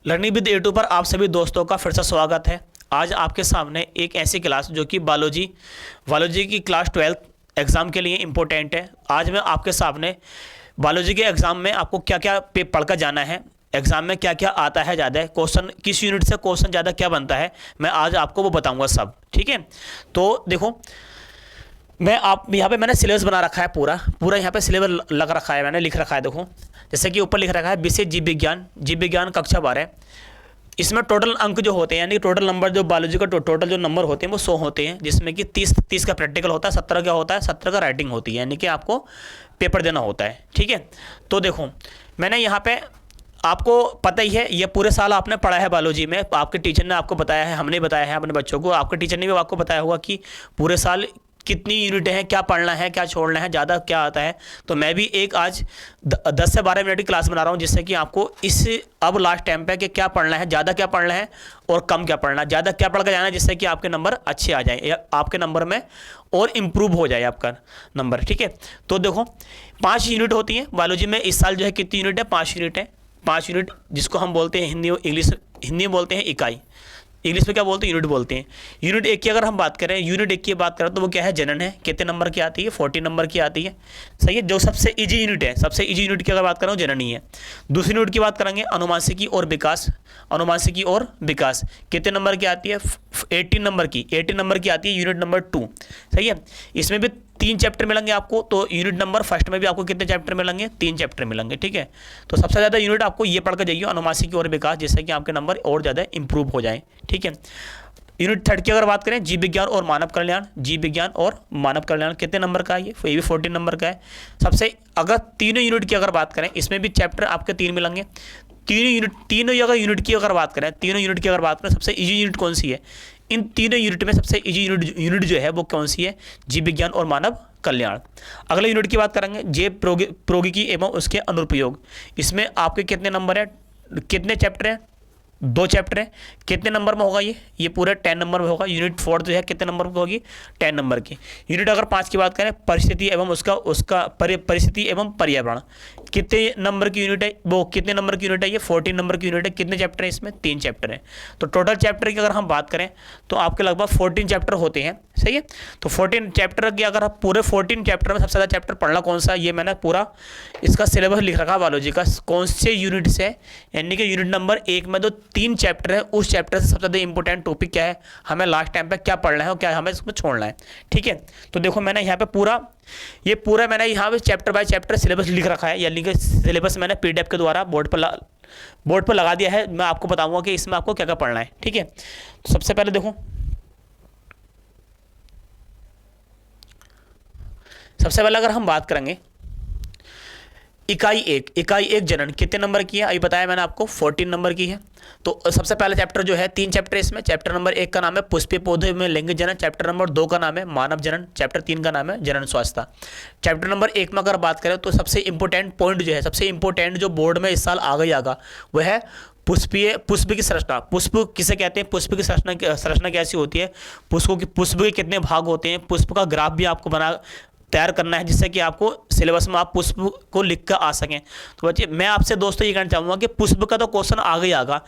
Learning with A2 पर आप सभी दोस्तों का फिर से स्वागत है। आज आपके सामने एक ऐसी क्लास जो कि बायोलॉजी की क्लास 12 एग्ज़ाम के लिए इम्पोर्टेंट है। आज मैं आपके सामने बायोलॉजी के एग्ज़ाम में आपको क्या क्या पढ़कर जाना है, एग्ज़ाम में क्या क्या आता है, ज़्यादा क्वेश्चन किस यूनिट से क्वेश्चन ज़्यादा क्या बनता है, मैं आज आपको वो बताऊँगा सब। ठीक है, तो देखो मैं आप यहाँ पे मैंने सिलेबस बना रखा है, पूरा यहाँ पे सिलेबस लग रखा है, मैंने लिख रखा है। देखो जैसे कि ऊपर लिख रखा है विषय जीव विज्ञान कक्षा 12। इसमें टोटल अंक जो होते हैं यानी टोटल नंबर जो बायोलॉजी का टोटल जो नंबर होते हैं वो 100 होते हैं, जिसमें कि 30 का प्रैक्टिकल होता है, 17 क्या होता है, 17 का राइटिंग होती है, यानी कि आपको पेपर देना होता है। ठीक है, तो देखो मैंने यहाँ पे आपको पता ही है, ये पूरे साल आपने पढ़ा है बायोलॉजी में, आपके टीचर ने आपको बताया है, हमने बताया है अपने बच्चों को, आपके टीचर ने भी आपको बताया होगा कि पूरे साल कितनी यूनिटें हैं, क्या पढ़ना है, क्या छोड़ना है, ज़्यादा क्या आता है। तो मैं भी एक आज 10 से 12 मिनट की क्लास बना रहा हूँ, जिससे कि आपको इस अब लास्ट टाइम पे कि क्या पढ़ना है, ज़्यादा क्या पढ़ना है और कम क्या पढ़ना है, ज़्यादा क्या पढ़ कर जाना है, जिससे कि आपके नंबर अच्छे आ जाए या आपके नंबर में और इम्प्रूव हो जाए आपका नंबर। ठीक है, तो देखो 5 यूनिट होती हैं बायोलॉजी में। इस साल जो है कितनी यूनिट है, 5 यूनिट है। 5 यूनिट जिसको हम बोलते हैं हिंदी में बोलते हैं इकाई, इंग्लिश में क्या बोलते हैं, यूनिट बोलते हैं। यूनिट 1 की अगर हम बात करें, यूनिट 1 की बात करें तो वो क्या है, जनन है। कितने नंबर की आती है, 40 नंबर की आती है। सही है, जो सबसे इजी यूनिट है, सबसे इजी यूनिट की अगर बात करें जनन ही है। दूसरी यूनिट की बात करेंगे अनुवांशिकी और विकास। अनुवांशिकी और विकास कितने नंबर की आती है, 18 नंबर की आती है, यूनिट नंबर 2। सही है, इसमें भी 3 चैप्टर मिलेंगे आपको। तो यूनिट नंबर फर्स्ट में भी आपको कितने चैप्टर मिलेंगे, 3 चैप्टर मिलेंगे। ठीक है, तो सबसे ज़्यादा यूनिट आपको ये पढ़ कर जाइए अनुवांशिकी और विकास, जिससे कि आपके नंबर और ज़्यादा इंप्रूव हो जाए। ठीक है, यूनिट 3 की अगर बात करें जीव विज्ञान और मानव कल्याण, जीव विज्ञान और मानव कल्याण कितने नंबर का है, ये भी 14 नंबर का है। सबसे अगर तीनों यूनिट की अगर बात करें, इसमें भी चैप्टर आपके 3 मिलेंगे। तीनों अगर यूनिट की अगर बात करें, सबसे इजी यूनिट कौन सी है, इन तीनों यूनिट में सबसे इजी यूनिट जो है वो कौन सी है, जीव विज्ञान और मानव कल्याण। अगले यूनिट की बात करेंगे जैव प्रौद्योगिकी एवं उसके अनुप्रयोग। इसमें आपके कितने नंबर है, कितने चैप्टर हैं, 2 चैप्टर है। कितने नंबर में होगा ये पूरे 10 नंबर में होगा। यूनिट 4 जो है कितने नंबर में होगी, 10 नंबर की। यूनिट अगर 5 की बात करें परिस्थिति एवं परिस्थिति एवं पर्यावरण, कितने नंबर की यूनिट है, वो कितने नंबर की यूनिट है, ये 14 नंबर की यूनिट है। कितने चैप्टर है इसमें, 3 चैप्टर है। तो टोटल चैप्टर की अगर हम बात करें तो आपके लगभग 14 चैप्टर होते हैं। सही है, तो 14 चैप्टर की अगर आप पूरे 14 चैप्टर में सबसे ज़्यादा चैप्टर पढ़ना कौन सा, ये मैंने पूरा इसका सिलेबस लिख रखा बायोलॉजी का, कौन से यूनिट से, यानी कि यूनिट नंबर 1 में जो 3 चैप्टर है उस चैप्टर से सबसे ज़्यादा इंपॉर्टेंट टॉपिक क्या है, हमें लास्ट टाइम पे क्या पढ़ना है और क्या हमें इसमें छोड़ना है। ठीक है, तो देखो मैंने यहाँ पे पूरा मैंने यहाँ पे चैप्टर बाय चैप्टर सिलेबस लिख रखा है, यानी कि सिलेबस मैंने PDF के द्वारा बोर्ड पर लगा दिया है। मैं आपको बताऊंगा कि इसमें आपको क्या क्या पढ़ना है। ठीक है, तो सबसे पहले देखो, सबसे पहले अगर हम बात करेंगे इकाई 1 जनन कितने नंबर की है, अभी बताया मैंने आपको 14 नंबर की है। तो सबसे पहला चैप्टर जो है, 3 चैप्टर इसमें। चैप्टर नंबर 1 का नाम है पुष्पीय पौधे में लिंग जनन, चैप्टर नंबर 2 का नाम है मानव जनन, चैप्टर 3 का नाम है जनन स्वास्थ्य। चैप्टर नंबर 1 में अगर बात करें तो सबसे इंपॉर्टेंट पॉइंट जो है, सबसे इंपॉर्टेंट जो बोर्ड में इस साल आगा वह है पुष्प की संरचना। पुष्प किसे कहते हैं, पुष्प की संरचना कैसी होती है, पुष्प के कितने भाग होते हैं, पुष्प का ग्राफ भी आपको तैयार करना है, जिससे कि आपको सिलेबस में आप पुष्प को लिख कर आ सकें। तो बच्चे मैं आपसे दोस्तों ये कहना चाहूँगा कि पुष्प का तो क्वेश्चन आगा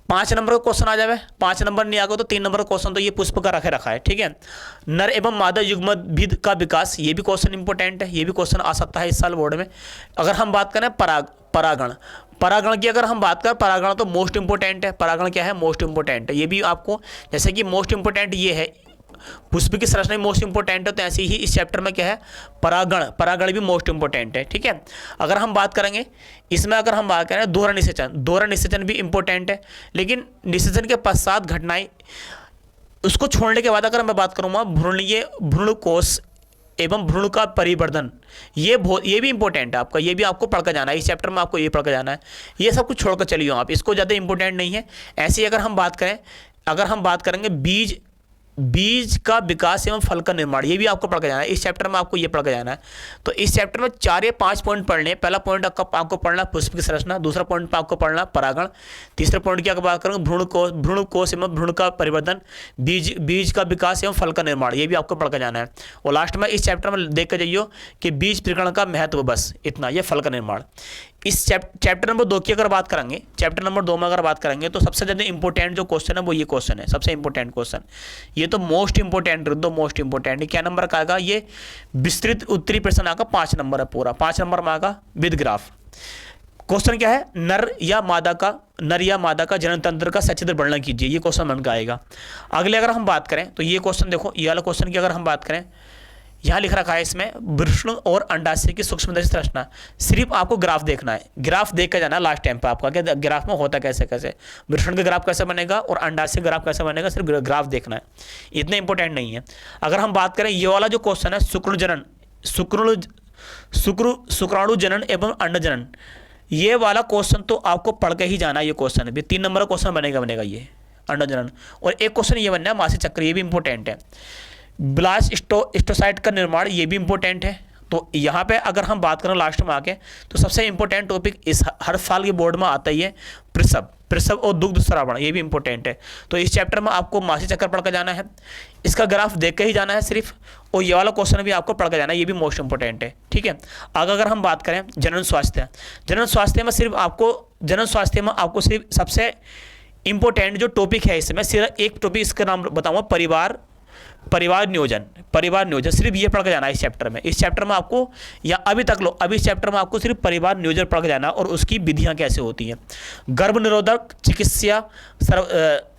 5 नंबर का क्वेश्चन आ जाए, 5 नंबर नहीं आएगा तो 3 नंबर का क्वेश्चन तो ये पुष्प का रखा है। ठीक है, नर एवं मादा युग्मविद का विकास, ये भी क्वेश्चन इंपॉर्टेंट है, ये भी क्वेश्चन आ सकता है इस साल बोर्ड में। अगर हम बात करें परागण की अगर हम बात करें, परागण तो मोस्ट इंपॉर्टेंट है। परागण क्या है, मोस्ट इंपॉर्टेंट है। ये भी आपको, जैसे कि मोस्ट इंपॉर्टेंट ये है, पुष्प की संरचना मोस्ट इंपॉर्टेंट है, तो ऐसे ही इस चैप्टर में क्या है, परागण भी मोस्ट इंपॉर्टेंट है। ठीक है, अगर हम बात करेंगे इसमें, अगर हम बात करें दोहरा निषेचन भी इंपॉर्टेंट है, लेकिन निषेचन के पश्चात घटनाएं, उसको छोड़ने के बाद अगर मैं बात करूँगा भ्रूणकोश एवं भ्रूण का परिवर्धन, ये भी इंपॉर्टेंट है आपका, ये भी आपको पढ़कर जाना है इस चैप्टर में, आपको ये पढ़कर जाना है। ये सब कुछ छोड़कर चलिए आप, इसको ज़्यादा इंपॉर्टेंट नहीं है। ऐसे ही अगर हम बात करेंगे बीज का विकास एवं फल का निर्माण, ये भी आपको पढ़ के जाना है इस चैप्टर में, आपको ये पढ़ के जाना है। तो इस चैप्टर में 4 या 5 पॉइंट पढ़ने। पहला पॉइंट आपको पढ़ना पुष्प की संरचना, दूसरा पॉइंट पर आपको पढ़ना परागण, तीसरे पॉइंट की अगर बात करूँ भ्रूणकोश एवं भ्रूण का परिवर्तन, बीज का विकास एवं फल का निर्माण, ये भी आपको पढ़ के जाना है। और लास्ट में इस चैप्टर में देख कर जाइए कि बीज प्रकरण का महत्व, बस इतना, ये फल का निर्माण। इस चैप्टर नंबर 2 की अगर बात करेंगे, चैप्टर नंबर 2 में अगर बात करेंगे तो सबसे ज़्यादा इंपॉर्टेंट जो क्वेश्चन है वो ये क्वेश्चन है, सबसे इंपॉर्टेंट क्वेश्चन। ये तो मोस्ट इंपॉर्टेंट, दो मोस्ट इंपॉर्टेंट। क्या नंबर का आएगा? ये विस्तृत उत्तरी प्रश्न आएगा, 5 नंबर है पूरा, 5 नंबर में आएगा विद ग्राफ। क्वेश्चन क्या है? नर या मादा का जनन तंत्र का सचित्र वर्णन कीजिए, ये क्वेश्चन मन का आएगा। अगले अगर हम बात करें तो ये क्वेश्चन देखो, ये वाला क्वेश्चन की अगर हम बात करें, यहाँ लिख रखा है इसमें वृषण और अंडाशय की सूक्ष्मदर्शी संरचना। सिर्फ आपको ग्राफ देखना है, ग्राफ देख कर जाना लास्ट टाइम पे आपका क्या ग्राफ में होता कैसे कैसे, वृषण का ग्राफ कैसे बनेगा और अंडाशय ग्राफ कैसे बनेगा, सिर्फ ग्राफ देखना है, इतना इंपॉर्टेंट नहीं है। अगर हम बात करें ये वाला जो क्वेश्चन है शुक्राणु जनन एवं अंड जनन, ये वाला क्वेश्चन तो आपको पढ़ के ही जाना है। ये क्वेश्चन है 3 नंबर का क्वेश्चन बनेगा ये अंड जनन। और एक क्वेश्चन ये बनना है मासिक चक्र, ये भी इंपॉर्टेंट है। ब्लास्टोसाइट का निर्माण, ये भी इंपॉर्टेंट है। तो यहाँ पे अगर हम बात करें लास्ट में आके, तो सबसे इंपॉर्टेंट टॉपिक इस हर साल के बोर्ड में आता ही है प्रसव और दुग्ध श्रावण, ये भी इंपॉर्टेंट है। तो इस चैप्टर में आपको मासिक चक्र पढ़ कर जाना है, इसका ग्राफ देख के ही जाना है सिर्फ, और ये वाला क्वेश्चन भी आपको पढ़ कर जाना है, ये भी मोस्ट इंपॉर्टेंट है। ठीक है, अगर हम बात करें जनन स्वास्थ्य में सिर्फ आपको सिर्फ सबसे इंपॉर्टेंट जो टॉपिक है इसमें, सिर्फ एक टॉपिक इसका नाम बताऊंगा, परिवार नियोजन, सिर्फ ये पढ़ के जाना है इस चैप्टर में। इस चैप्टर में आपको, या अभी तक लो, अभी इस चैप्टर में आपको सिर्फ परिवार नियोजन पढ़ के जाना और उसकी विधियां कैसे होती हैं। गर्भ निरोधक चिकित्सा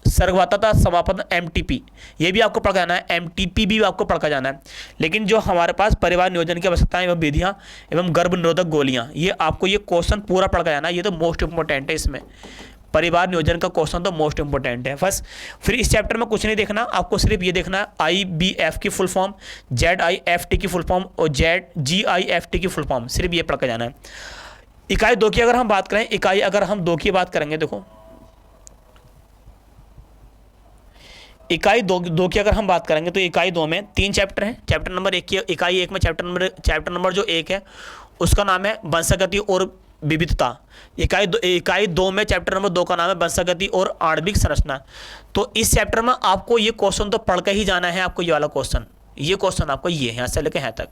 सर्वगतता समापन MTP, ये भी आपको पढ़ के जाना है, MTP भी आपको पढ़ के जाना है। लेकिन जो हमारे पास परिवार नियोजन की आवश्यकताएं एवं विधियाँ एवं गर्भ निरोधक गोलियाँ, ये आपको ये क्वेश्चन पूरा पढ़ के जाना है, ये तो मोस्ट इंपॉर्टेंट है। इसमें परिवार नियोजन का क्वेश्चन तो मोस्ट इंपॉर्टेंट है बस। फिर इस चैप्टर में कुछ नहीं देखना, आपको सिर्फ ये देखना है IBF की फुल फॉर्म, ZIFT की फुल फॉर्म और GIFT की फुल फॉर्म, सिर्फ ये पढ़ के जाना है। इकाई 2 की अगर हम बात करें, इकाई अगर हम 2 की बात करेंगे, देखो इकाई 2 की अगर हम बात करेंगे तो इकाई 2 में 3 चैप्टर हैं। चैप्टर नंबर 1 की इकाई 1 में चैप्टर नंबर जो 1 है उसका नाम है वंशागति और विविधता। इकाई 2 में चैप्टर नंबर 2 का नाम है वंशागति और आणविक संरचना। तो इस चैप्टर में आपको ये क्वेश्चन तो पढ़ के ही जाना है, आपको ये वाला क्वेश्चन, ये क्वेश्चन आपको ये यहाँ से लेकर यहाँ तक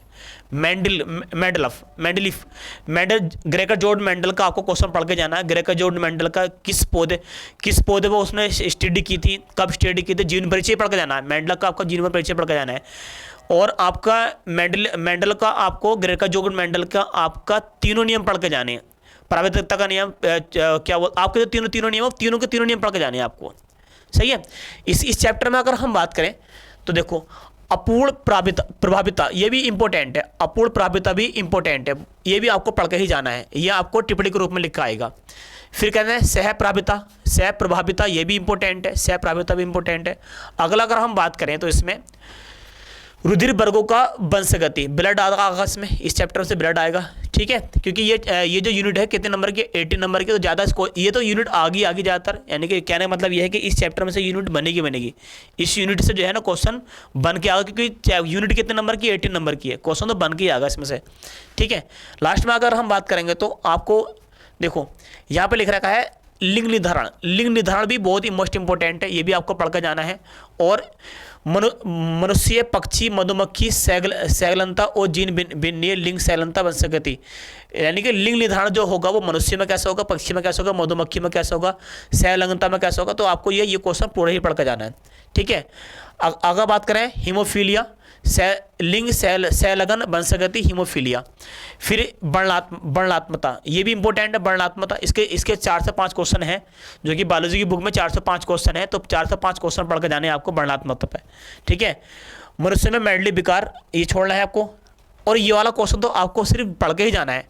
ग्रेकर जॉर्ज मेंडल का आपको क्वेश्चन पढ़ के जाना है। ग्रेकर जॉर्ज मेंडल का किस पौधे पर उसने स्टडी की थी, कब स्टडी की थी, जीवन परिचय पढ़ के जाना है। मेंडल का आपका जीवन परिचय पढ़ के जाना है। और आपका मेंडल का आपको ग्रेकर जॉर्ज मेंडल का आपका तीनों नियम पढ़ के जाने हैं। प्राकृतिकता का नियम क्या वो आपके जो तीनों नियम, तीनों के तीनों नियम पढ़ के जाने हैं आपको, सही है। इस चैप्टर में अगर हम बात करें तो देखो अपूर्ण प्रभाविता, ये भी इंपॉर्टेंट है, अपूर्ण प्रभाविता भी इंपॉर्टेंट है, ये भी आपको पढ़ के ही जाना है, ये आपको टिप्पणी के रूप में लिखा आएगा। फिर कहते हैं सह प्रभाविता, ये भी इंपॉर्टेंट है, सह प्रभाविता भी इंपॉर्टेंट है। अगला अगर हम बात करें तो इसमें रुधिर वर्गों का वंशगति, ब्लड आएगा इसमें, इस चैप्टर से ब्लड आएगा, ठीक है। क्योंकि ये जो यूनिट है कितने नंबर के, 18 नंबर के, तो ज़्यादा ये तो यूनिट आगे ज़्यादातर, यानी कि कहने का मतलब ये है कि इस चैप्टर में से यूनिट बनेगी, इस यूनिट से जो है ना क्वेश्चन बन के आएगा, क्योंकि यूनिट कितने नंबर की, 18 नंबर की है, क्वेश्चन तो बन के ही आएगा इसमें से, ठीक है। लास्ट में अगर हम बात करेंगे तो आपको देखो यहाँ पे लिख रखा है लिंग निर्धारण भी बहुत ही मोस्ट इंपॉर्टेंट है, ये भी आपको पढ़ कर जाना है। और मनुष्य, पक्षी, मधुमक्खी, सैगलनता और जीन भिन्नीय लिंग सैगलनता वंशगति, यानी कि लिंग निर्धारण जो होगा वो मनुष्य में कैसे होगा, पक्षी में कैसे होगा, मधुमक्खी में कैसे होगा, सैगलनता में कैसे होगा, तो आपको ये क्वेश्चन पूरा ही पढ़ कर जाना है, ठीक है। अगर बात करें हीमोफीलिया, लिंग सैलगन वंशगति हीमोफीलिया। फिर वर्णात्मता, ये भी इंपॉर्टेंट है, वर्णात्मता, इसके 4 से 5 क्वेश्चन हैं, जो कि बायोलॉजी की बुक में 4 से 5 क्वेश्चन है, तो 4 से 5 क्वेश्चन पढ़ के जाने हैं आपको वर्णात्मकता पे, ठीक है। मनुष्य में मेंडली विकार, ये छोड़ना है आपको, और ये वाला क्वेश्चन तो आपको सिर्फ पढ़ के ही जाना है।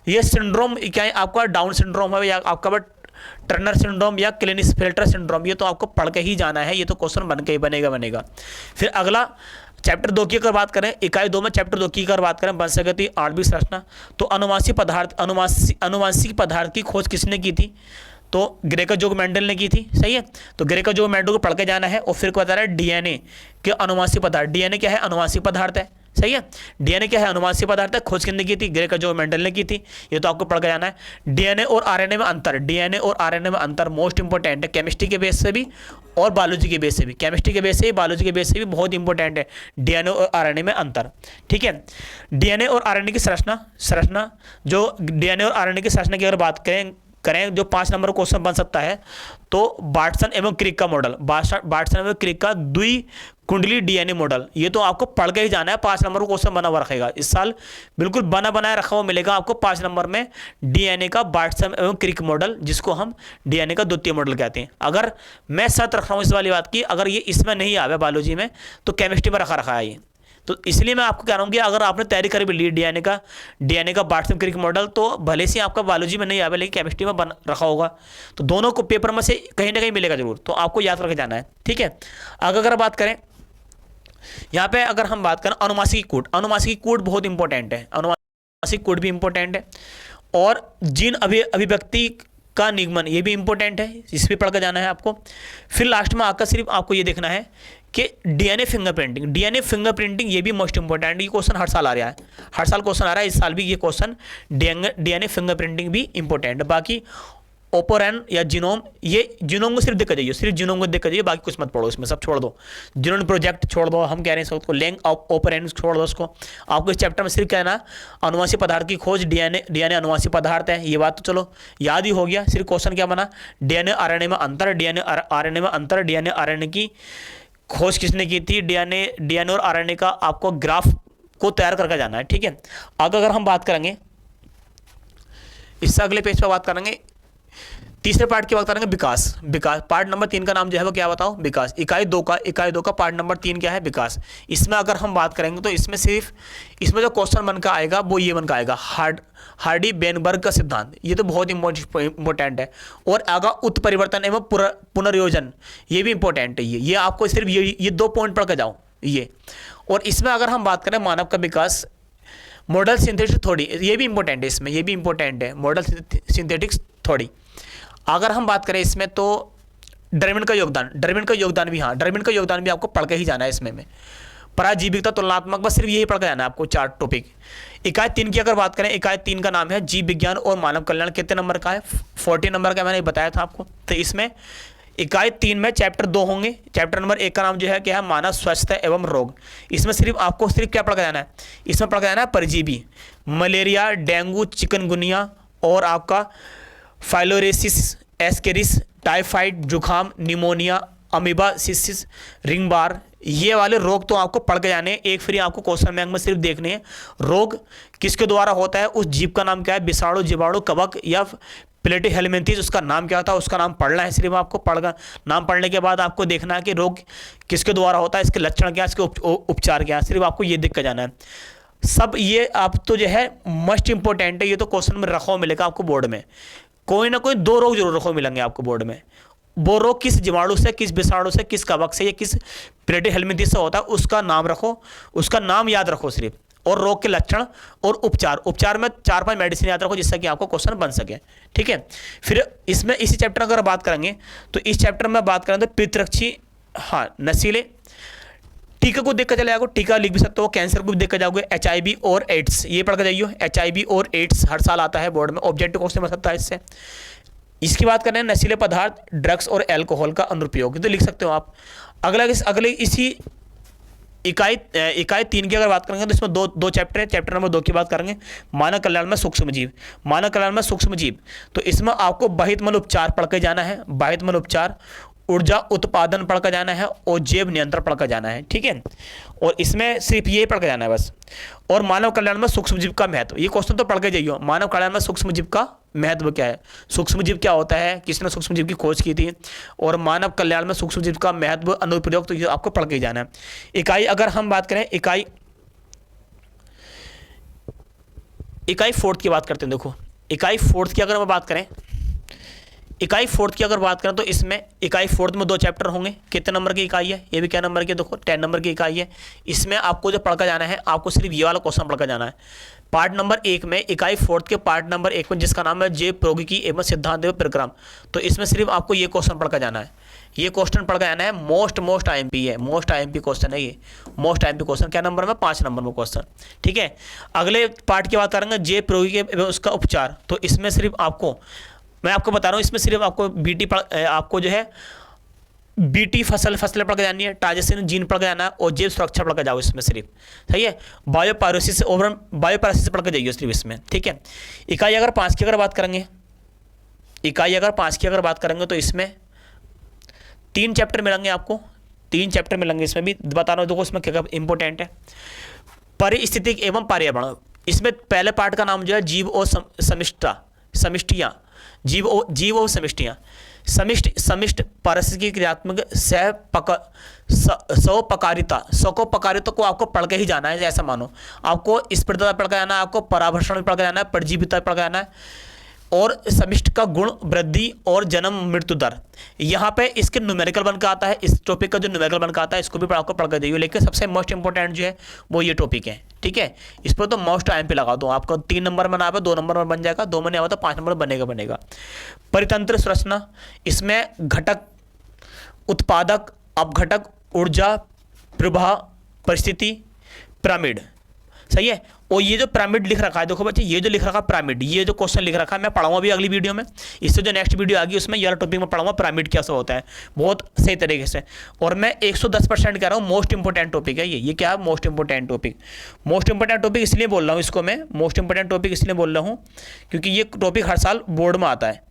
ये सिंड्रोम क्या है आपका, डाउन सिंड्रोम है या आपका टर्नर सिंड्रोम या क्लेनिसफेल्टर सिंड्रोम, ये तो आपको पढ़ के ही जाना है, ये तो क्वेश्चन बन के ही बनेगा। फिर अगला चैप्टर 2 की अगर बात करें, इकाई 2 में चैप्टर 2 की अगर बात करें वंशगति आणविक संरचना, तो अनुवांशिक पदार्थ की खोज किसने की थी, तो ग्रेकर जॉर्ज मेंडल ने की थी, सही है। तो ग्रेकर जॉर्ज मेंडल को पढ़ के जाना है। और फिर क्या बता रहा है, DNA के अनुवांशिक पदार्थ, DNA क्या है, अनुवांशिक पदार्थ है, सही है। डीएनए क्या है, अनुवांशिक पदार्थ है, खोज किसने की थी, ग्रेकर जो मेंडल ने की थी, ये तो आपको पढ़ के जाना है। डीएनए और आरएनए में अंतर, डीएनए और आरएनए में अंतर मोस्ट इंपॉर्टेंट है, केमिस्ट्री के बेस से भी और बायोलॉजी के बेस से भी, केमिस्ट्री के बेस से भी बायोलॉजी के बेस से भी बहुत इंपॉर्टेंट है डीएनए और आरएनए में अंतर। ठीक है, डीएनए और आरएनए की संरचना जो डीएनए और आरएनए की संरचना की अगर बात करें जो 5 नंबर क्वेश्चन बन सकता है, तो बार्टसन एवं क्रिक का मॉडल, बार्टसन एवं क्रिक का द्विकुंडली डीएनए मॉडल, ये तो आपको पढ़ के ही जाना है। 5 नंबर क्वेश्चन बना हुआ रखेगा इस साल, बिल्कुल बना बनाया रखा हुआ मिलेगा आपको 5 नंबर में, डीएनए का बार्टसन एवं क्रिक मॉडल, जिसको हम डीएनए का द्वितीय मॉडल कहते हैं। अगर मैं शर्त रख रहा हूँ इस वाली बात की, अगर ये इसमें नहीं आवे बायोलॉजी में, तो केमिस्ट्री में रखा है ये। तो इसलिए मैं आपको कह रहा हूँ कि अगर आपने तैयारी करी भी ली डीएनए का बार्टसन क्रिक मॉडल, तो भले से आपका बायोलॉजी में नहीं आवे लेकिन केमिस्ट्री में बन रखा होगा, तो दोनों को पेपर में से कहीं ना कहीं मिलेगा जरूर, तो आपको याद करके जाना है। ठीक है, अगर बात करें यहाँ पे, अगर हम बात करें अनुवांशिक कूट, अनुवांशिक कूट बहुत इंपॉर्टेंट है, अनुवांशिक कूट भी इंपॉर्टेंट है, और जीन अभिव्यक्ति का निगमन ये भी इंपॉर्टेंट है, इस पर पढ़ कर जाना है आपको। फिर लास्ट में आकर सिर्फ आपको ये देखना है कि डीएनए फिंगरप्रिंटिंग ये भी मोस्ट इंपॉर्टेंट, ये क्वेश्चन हर साल आ रहा है, हर साल क्वेश्चन आ रहा है, इस साल भी ये क्वेश्चन डीएनए फिंगरप्रिंटिंग भी इंपॉर्टेंट है। बाकी ओपोरैन या जीनोम, ये जीनोम को सिर्फ देख कर जाइए, सिर्फ जीनोम को देख कर जाइए, बाकी कुछ मत पढ़ो इसमें, सब छोड़ दो, जीनोम प्रोजेक्ट छोड़ दो, हम कह रहे हैं उसको लेंग ओपोरैन छोड़ दो उसको। आपको इस चैप्टर में सिर्फ कहना अनुवांशिक पदार्थ की खोज, डीएनए अनुवांशिक पदार्थ है, ये बात तो चलो याद ही हो गया। सिर्फ क्वेश्चन क्या बना, डीएनए आरएनए में अंतर, डीएनए आरएनए में अंतर, डीएनए आरएनए की खोज किसने की थी, डीएनए और आरएनए का आपको ग्राफ को तैयार करके जाना है। ठीक है, अगर हम बात करेंगे इससे अगले पेज पर बात करेंगे, तीसरे पार्ट की बात करेंगे विकास। पार्ट नंबर 3 का नाम जो है वो क्या बताओ, विकास। इकाई 2 का पार्ट नंबर 3 क्या है, विकास। इसमें अगर हम बात करेंगे तो इसमें जो क्वेश्चन बनकर आएगा वो ये बनकर आएगा, हार्डी बेनबर्ग का सिद्धांत, ये तो बहुत इंपॉर्टेंट है। और आगा उत्परिवर्तन एवं पुनर्योजन, ये भी इंपॉर्टेंट है। ये आपको सिर्फ ये 2 पॉइंट पढ़ कर जाओ ये। और इसमें अगर हम बात करें मानव का विकास, मॉडल सिंथेटिक्स थ्योरी, ये भी इंपॉर्टेंट है, इसमें ये भी इंपॉर्टेंट है, मॉडल सिंथेटिक्स थ्योरी। अगर हम बात करें इसमें तो डार्विन का योगदान भी, हाँ डार्विन का योगदान भी आपको पढ़ के ही जाना है इसमें। पराजीविकता, तुलनात्मक, बस सिर्फ यही पढ़ के जाना है आपको 4 टॉपिक। इकाई 3 की अगर बात करें, इकाई 3 का नाम है जीव विज्ञान और मानव कल्याण, कितने नंबर का है, 40 नंबर का, मैंने बताया था आपको। तो इसमें इकाई 3 में चैप्टर 2 होंगे। चैप्टर नंबर 1 का नाम जो है क्या है, मानव स्वास्थ्य एवं रोग। इसमें आपको सिर्फ क्या पढ़ के जाना है, इसमें पढ़ के जाना है परजीवी, मलेरिया, डेंगू, चिकनगुनिया और आपका फाइलोरेसिस, एस्केरिस, टाइफाइड, जुखाम, निमोनिया, अमीबा, सिसिस, रिंगबार, ये वाले रोग तो आपको पढ़ के जाने हैं। एक फ्री आपको क्वेश्चन बैंक में सिर्फ देखने हैं, रोग किसके द्वारा होता है, उस जीव का नाम क्या है, विषाणु, जीवाणु, कवक या प्लेटिहेलमिंथेस, उसका नाम क्या था, उसका नाम पढ़ना है सिर्फ आपको। नाम पढ़ने के बाद आपको देखना है कि रोग किसके द्वारा होता है, इसके लक्षण क्या है, इसके उपचार क्या है, सिर्फ आपको ये देख कर जाना है। सब ये आप तो जो है मोस्ट इंपॉर्टेंट है, ये तो क्वेश्चन में रखा हुआ मिलेगा आपको बोर्ड में। कोई ना कोई 2 रोग जरूर रखे हुए मिलेंगे आपको बोर्ड में। वो रोग किस जीवाणु से, किस विषाणु से, किस कवक से या किस प्लेटिहेलमिंथेस से होता है, उसका नाम रखो, उसका नाम याद रखो सिर्फ, और रोग के लक्षण और उपचार में 4-5 मेडिसिन याद रखो, जिससे कि आपको क्वेश्चन बन सके। ठीक है, फिर इसमें इसी चैप्टर अगर बात करेंगे तो इस चैप्टर में बात करें तो पितृक्षी, हाँ नशीले, टीका को देखकर चले जाओगे, टीका लिख भी सकते हो, कैंसर को भी देखकर जाओगे, HIV और एड्स, ये पढ़ कर जाइए। HIV और एड्स हर साल आता है बोर्ड में, ऑब्जेक्टिव क्वेश्चन बन सकता है इससे। इसकी बात करें नशीले पदार्थ, ड्रग्स और एल्कोहल का अनुप्रयोग, तो लिख सकते हो आप। अगले इसी इकाई 3 की अगर बात करेंगे तो इसमें दो चैप्टर है। चैप्टर नंबर 2 की बात करेंगे, मानव कल्याण में सूक्ष्म जीव। तो इसमें आपको बाहित मल उपचार पढ़ के जाना है, बाहित मल उपचार, ऊर्जा उत्पादन पढ़ कर जाना है और जैव नियंत्रण पढ़ कर जाना है। ठीक है, और इसमें सिर्फ ये पढ़ कर जाना है बस। और मानव कल्याण में सूक्ष्म जीव का महत्व, ये क्वेश्चन तो पढ़ के जाइए, मानव कल्याण में सूक्ष्म जीव का महत्व क्या है, सूक्ष्म जीव क्या होता है, किसने सूक्ष्म जीव की खोज की थी, और मानव कल्याण में सूक्ष्म जीव का महत्व, अनुप्रयोग, तो ये आपको पढ़ के जाना है। इकाई अगर हम बात करें, इकाई 4 की बात करते हैं। देखो इकाई 4 की अगर हम बात करें, इकाई फोर्थ की अगर बात करें तो इसमें इकाई फोर्थ में 2 चैप्टर होंगे। कितने नंबर की इकाई है, ये भी क्या नंबर की, देखो 10 नंबर की इकाई है। इसमें आपको जो पढ़कर जाना है, आपको सिर्फ ये वाला क्वेश्चन पढ़कर जाना है। पार्ट नंबर 1 में, इकाई फोर्थ के पार्ट नंबर 1 में, जिसका नाम है जे प्रौद्योगिकी एवं सिद्धांत एवं परिक्रम, तो इसमें सिर्फ आपको ये क्वेश्चन पढ़कर जाना है। ये क्वेश्चन पढ़कर जाना है। मोस्ट आईएमपी है, मोस्ट आईएमपी क्वेश्चन है ये, मोस्ट आईएमपी क्वेश्चन। क्या नंबर में, 5 नंबर में क्वेश्चन। ठीक है, अगले पार्ट की बात करेंगे जे प्रौद्योगिकी एवं उसका उपचार, तो इसमें सिर्फ आपको, मैं आपको बता रहा हूँ, इसमें सिर्फ आपको आपको जो है बीटी फसलें पढ़ के जानी है, ट्रांजिशन जीन पढ़ के जाना है और जैव सुरक्षा पढ़ के जाओ इसमें सिर्फ। सही है, बायोपायरोसिस ओवरऑल बायोपायरोसिस पढ़ के जाइए सिर्फ इसमें। ठीक है, इकाई अगर 5 की अगर बात करेंगे, इकाई अगर 5 की अगर बात करेंगे तो इसमें 3 चैप्टर मिलेंगे आपको, 3 चैप्टर मिलेंगे। इसमें भी बता रहा हूँ, देखो इसमें क्या इंपॉर्टेंट है, पारिस्थितिक एवं पर्यावरण। इसमें पहले पार्ट का नाम जो है जीव और समिष्टियाँ, जीव और समिष्टियाँ। समिष्ट पारिस्थितिकी क्रियात्मक स्वपकारिता को आपको पढ़ के ही जाना है। ऐसा मानो आपको स्पर्धता पढ़ के जाना है, आपको पराभक्षण भी पढ़ के जाना है, परजीविता पढ़ के जाना है, और समिष्ट का गुण, वृद्धि और जन्म मृत्यु दर। यहाँ पे इसके न्यूमेरिकल बन के आता है, इस टॉपिक का जो न्यूमेरिकल बन के आता है इसको भी आपको पढ़ कर देंगे। लेकिन सबसे मोस्ट इंपॉर्टेंट जो है वो ये टॉपिक है। ठीक है, इस पर तो मोस्ट आईएमपी लगा दो, आपको 3 नंबर में ना पे 2 नंबर में बन जाएगा, 2 में नहीं आवा तो 5 नंबर बनेगा। परितंत्र संरचना, इसमें घटक, उत्पादक, अपघटक, ऊर्जा, प्रवाह, परिस्थिति, पिरामिड। सही है, और ये जो पिरामिड लिख रखा है, देखो बच्चे ये जो लिख रखा है पिरामिड, ये जो क्वेश्चन लिख रखा है मैं पढ़ाऊंगा भी अगली वीडियो में। इससे जो नेक्स्ट वीडियो आएगी उसमें ये टॉपिक में पढ़ाऊंगा पिरामिड कैसा होता है, बहुत सही तरीके से। और मैं 110% कह रहा हूँ, मोस्ट इंपॉर्टेंट टॉपिक है ये क्या है, most important topic. Most important topic इसलिए बोल रहा हूँ इसको मैं, मोस्ट इंपॉर्टेंट टॉपिक इसलिए बोल रहा हूँ क्योंकि ये टॉपिक हर साल बोर्ड में आता है।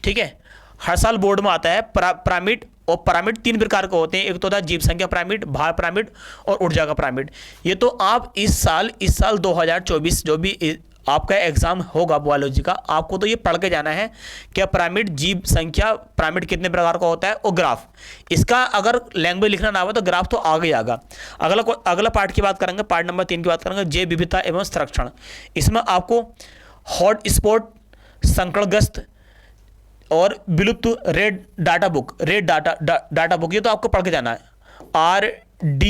ठीक है, हर साल बोर्ड में आता है पिरामिड। और पिरामिड 3 प्रकार के होते हैं, एक तो होता है जीव संख्या पिरामिड, भार पिरामिड और ऊर्जा का पिरामिड। ये तो आप इस साल 2024 जो भी आपका एग्जाम होगा बायोलॉजी का, आपको तो ये पढ़ के जाना है क्या पिरामिड, जीव संख्या पिरामिड कितने प्रकार का होता है, और ग्राफ। इसका अगर लैंग्वेज लिखना ना हो तो ग्राफ तो आगे आएगा। अगला पार्ट की बात करेंगे, पार्ट नंबर 3 की बात करेंगे, जैव विविधता एवं संरक्षण। इसमें आपको हॉट स्पॉट, संकटग्रस्त और विलुप्त रेड डाटा बुक, ये तो आपको पढ़ के जाना है। RDB,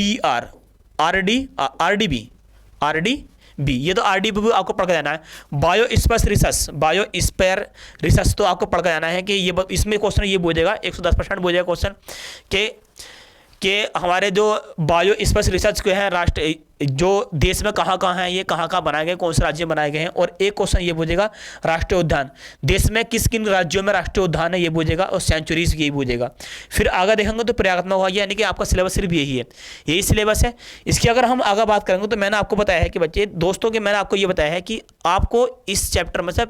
ये तो RDB भी आपको पढ़ के जाना है। बायोस्फीयर रिसर्च तो आपको पढ़ के जाना है कि ये, इसमें क्वेश्चन ये पूछेगा, 110% पूछेगा क्वेश्चन कि हमारे जो बायोस्फीयर रिसर्च के हैं राष्ट्र, जो देश में कहाँ कहाँ हैं, ये कहाँ कहाँ बनाए गए, कौन से राज्य में बनाए गए हैं। और एक क्वेश्चन ये पूछेगा राष्ट्रीय उद्यान, देश में किन राज्यों में राष्ट्रीय उद्यान है ये पूछेगा, और सेंचुरीज यही पूछेगा। फिर आगे देखेंगे तो प्रयागात्मक होगा, यानी कि आपका सिलेबस सिर्फ यही है, यही सिलेबस है। इसकी अगर हम आगे बात करेंगे तो मैंने आपको बताया है कि बच्चे दोस्तों के, मैंने आपको ये बताया है कि आपको इस चैप्टर में से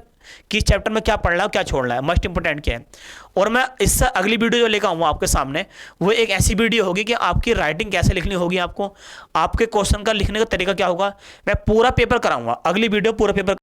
किस चैप्टर में क्या पढ़ना है क्या छोड़ना है, मोस्ट इंपोर्टेंट क्या है। और मैं इससे अगली वीडियो जो लेकर आऊँगा आपके सामने, वो एक ऐसी वीडियो होगी कि आपकी राइटिंग कैसे लिखनी होगी, आपको आपके क्वेश्चन का लिखने का तरीका क्या होगा, मैं पूरा पेपर कराऊंगा। अगली वीडियो पूरा पेपर